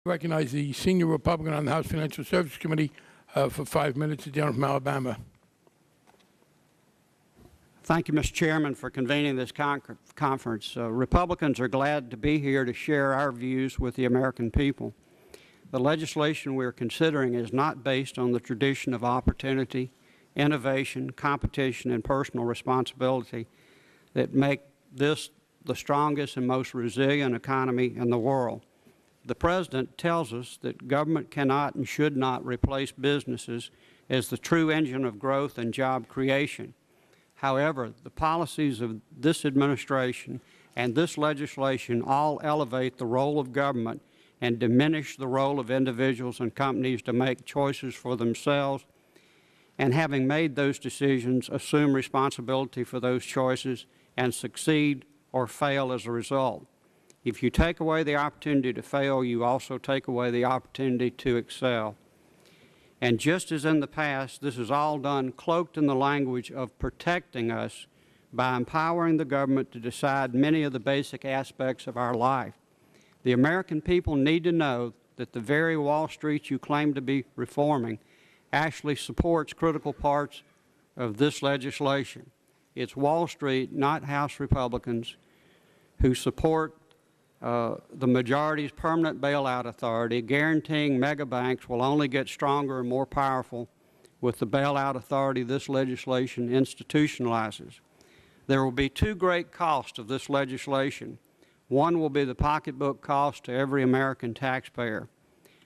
Recognize the senior Republican on the House Financial Services Committee for 5 minutes, the gentleman from Alabama. Thank you, Mr. Chairman, for convening this conference. Republicans are glad to be here to share our views with the American people. The legislation we are considering is not based on the tradition of opportunity, innovation, competition, and personal responsibility that make this the strongest and most resilient economy in the world. The President tells us that government cannot and should not replace businesses as the true engine of growth and job creation. However, the policies of this administration and this legislation all elevate the role of government and diminish the role of individuals and companies to make choices for themselves, and having made those decisions, assume responsibility for those choices and succeed or fail as a result. If you take away the opportunity to fail, you also take away the opportunity to excel. And just as in the past, this is all done cloaked in the language of protecting us by empowering the government to decide many of the basic aspects of our life. The American people need to know that the very Wall Street you claim to be reforming actually supports critical parts of this legislation. It's Wall Street, not House Republicans, who support the majority's permanent bailout authority, guaranteeing mega banks will only get stronger and more powerful with the bailout authority this legislation institutionalizes. There will be two great costs of this legislation. One will be the pocketbook cost to every American taxpayer.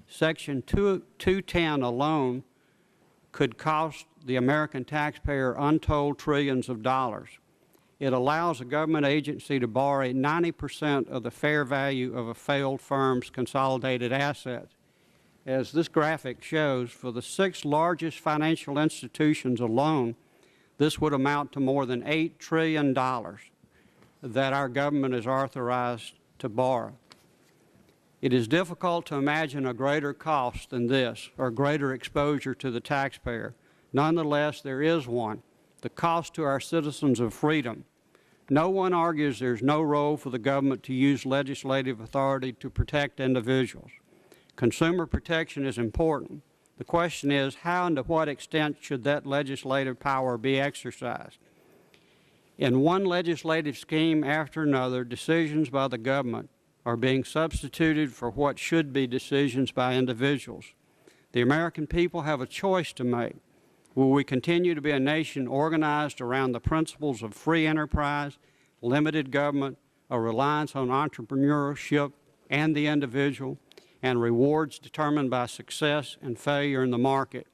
Section 210 alone could cost the American taxpayer untold trillions of dollars. It allows a government agency to borrow 90% of the fair value of a failed firm's consolidated assets. As this graphic shows, for the 6 largest financial institutions alone, this would amount to more than $8 trillion that our government is authorized to borrow. It is difficult to imagine a greater cost than this, or greater exposure to the taxpayer. Nonetheless, there is one: the cost to our citizens of freedom. No one argues there's no role for the government to use legislative authority to protect individuals. Consumer protection is important. The question is, how and to what extent should that legislative power be exercised? In one legislative scheme after another, decisions by the government are being substituted for what should be decisions by individuals. The American people have a choice to make. Will we continue to be a nation organized around the principles of free enterprise, limited government, a reliance on entrepreneurship and the individual, and rewards determined by success and failure in the market?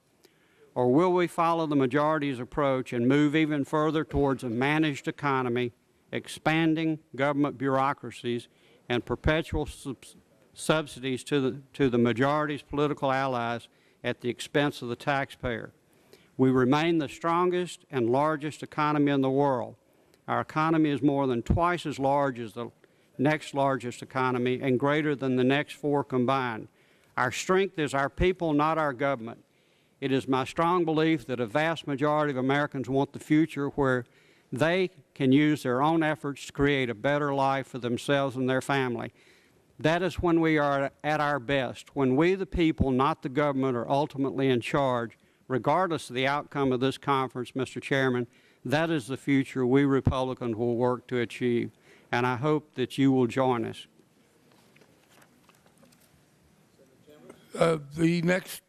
Or will we follow the majority's approach and move even further towards a managed economy, expanding government bureaucracies, and perpetual subsidies to the majority's political allies at the expense of the taxpayer? We remain the strongest and largest economy in the world. Our economy is more than twice as large as the next largest economy and greater than the next 4 combined. Our strength is our people, not our government. It is my strong belief that a vast majority of Americans want the future where they can use their own efforts to create a better life for themselves and their family. That is when we are at our best, when we, the people, not the government, are ultimately in charge. Regardless of the outcome of this conference, Mr. Chairman, that is the future we Republicans will work to achieve, and I hope that you will join us. The next